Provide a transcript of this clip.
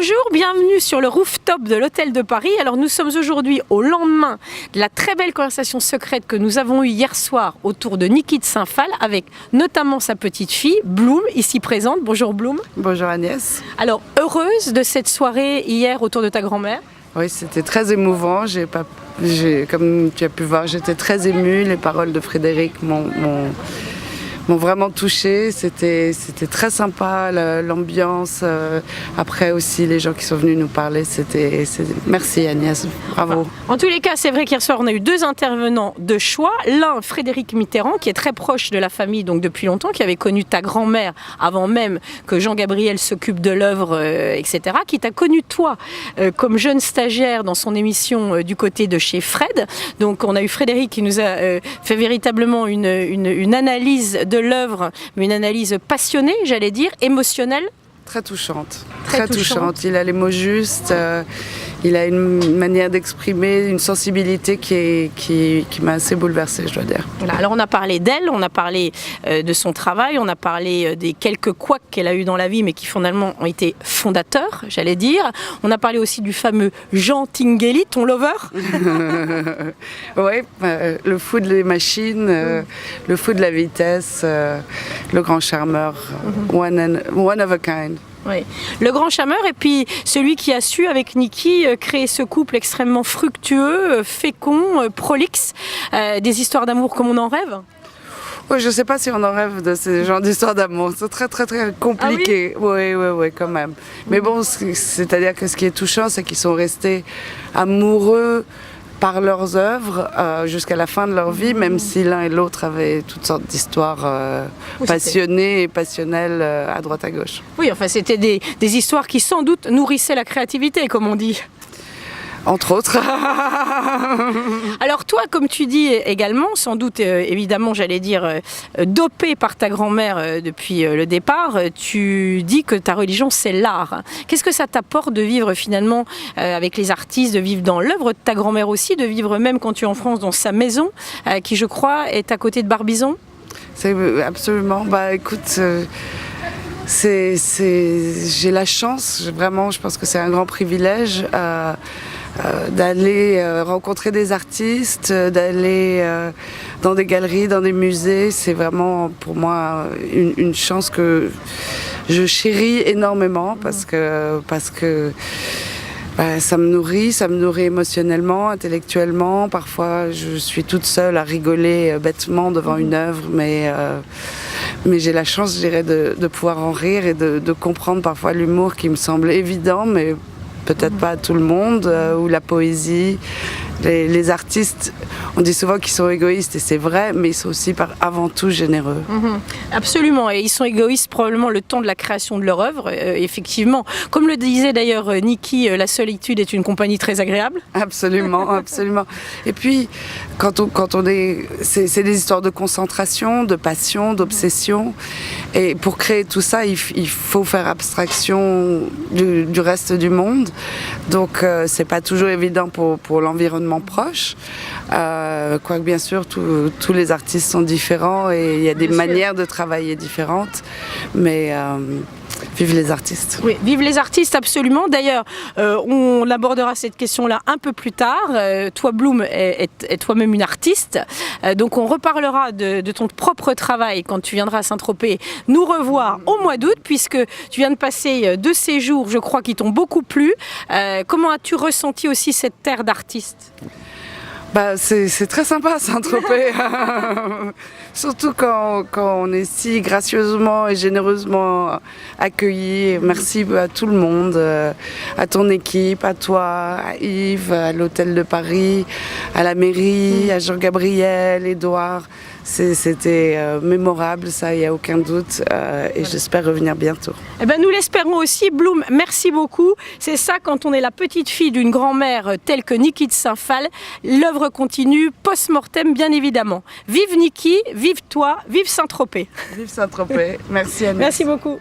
Bonjour, bienvenue sur le rooftop de l'Hôtel de Paris. Alors nous sommes aujourd'hui au lendemain de la très belle conversation secrète que nous avons eue hier soir autour de Niki de Saint-Phal avec notamment sa petite fille Bloom, ici présente. Bonjour Bloom. Bonjour Agnès. Alors heureuse de cette soirée hier autour de ta grand-mère? Oui, c'était très émouvant. Comme tu as pu voir, j'étais très émue. Les paroles de Frédéric m'ont vraiment touchée. C'était très sympa, l'ambiance. Après aussi, les gens qui sont venus nous parler, merci Agnès, bravo. En tous les cas, c'est vrai qu'hier soir, on a eu deux intervenants de choix. L'un, Frédéric Mitterrand, qui est très proche de la famille donc depuis longtemps, qui avait connu ta grand-mère avant même que Jean-Gabriel s'occupe de l'œuvre, etc., qui t'a connu toi comme jeune stagiaire dans son émission du côté de chez Fred. Donc on a eu Frédéric qui nous a fait véritablement une analyse de l'œuvre, mais une analyse passionnée, j'allais dire, émotionnelle. Très touchante. Très touchante. Il a les mots justes, il a une manière d'exprimer, une sensibilité qui m'a assez bouleversée, je dois dire. Voilà. Alors on a parlé d'elle, on a parlé de son travail, on a parlé des quelques couacs qu'elle a eu dans la vie, mais qui finalement ont été fondateurs, j'allais dire. On a parlé aussi du fameux Jean Tinguely, ton lover. Oui, le fou des machines, le fou de la vitesse, le grand charmeur, one of a kind. Oui. Le grand charmeur et puis celui qui a su avec Niki créer ce couple extrêmement fructueux, fécond, prolixe, des histoires d'amour comme on en rêve. Oui, je ne sais pas si on en rêve de ces genres d'histoires d'amour, c'est très compliqué. Ah oui, oui, quand même. Mais bon, c'est-à-dire que ce qui est touchant, c'est qu'ils sont restés amoureux par leurs œuvres jusqu'à la fin de leur vie, même si l'un et l'autre avaient toutes sortes d'histoires passionnées et passionnelles à droite à gauche. Oui, enfin c'était des histoires qui sans doute nourrissaient la créativité, comme on dit. Entre autres. Alors toi, comme tu dis également, sans doute évidemment, j'allais dire, dopé par ta grand-mère depuis le départ, tu dis que ta religion c'est l'art. Qu'est-ce que ça t'apporte de vivre finalement avec les artistes, de vivre dans l'œuvre de ta grand-mère aussi, de vivre même quand tu es en France dans sa maison, qui je crois est à côté de Barbizon? C'est absolument, écoute... j'ai la chance, vraiment, je pense que c'est un grand privilège d'aller rencontrer des artistes, d'aller dans des galeries, dans des musées. C'est vraiment pour moi une chance que je chéris énormément parce que ça me nourrit émotionnellement, intellectuellement. Parfois, je suis toute seule à rigoler bêtement devant une œuvre, mais j'ai la chance, je dirais, de pouvoir en rire et de comprendre parfois l'humour qui me semble évident, mais peut-être pas à tout le monde, ou la poésie. Les artistes, on dit souvent qu'ils sont égoïstes, et c'est vrai, mais ils sont aussi avant tout généreux. Absolument, et ils sont égoïstes probablement le temps de la création de leur œuvre, effectivement. Comme le disait d'ailleurs Niki, la solitude est une compagnie très agréable. Absolument, absolument. Et puis, c'est des histoires de concentration, de passion, d'obsession, et pour créer tout ça, il faut faire abstraction du reste du monde, donc c'est pas toujours évident pour l'environnement proche, quoique bien sûr tous les artistes sont différents et il y a des manières de travailler différentes, mais vive les artistes. Oui, vive les artistes, absolument. D'ailleurs, on abordera cette question-là un peu plus tard. Toi, Bloom, est toi-même une artiste. Donc, on reparlera de ton propre travail quand tu viendras à Saint-Tropez nous revoir au mois d'août, puisque tu viens de passer 2 séjours, je crois, qui t'ont beaucoup plu. Comment as-tu ressenti aussi cette terre d'artistes ? C'est très sympa Saint-Tropez, surtout quand on est si gracieusement et généreusement accueillis. Merci à tout le monde, à ton équipe, à toi, à Yves, à l'Hôtel de Paris, à la mairie, à Jean-Gabriel, Édouard. C'était mémorable, ça, il n'y a aucun doute, et j'espère revenir bientôt. Eh ben, nous l'espérons aussi. Bloom, merci beaucoup. C'est ça quand on est la petite fille d'une grand-mère telle que Niki de Saint-Phal. L'œuvre continue, post-mortem bien évidemment. Vive Niki, vive toi, vive Saint-Tropez. Vive Saint-Tropez, merci Anne. Merci beaucoup.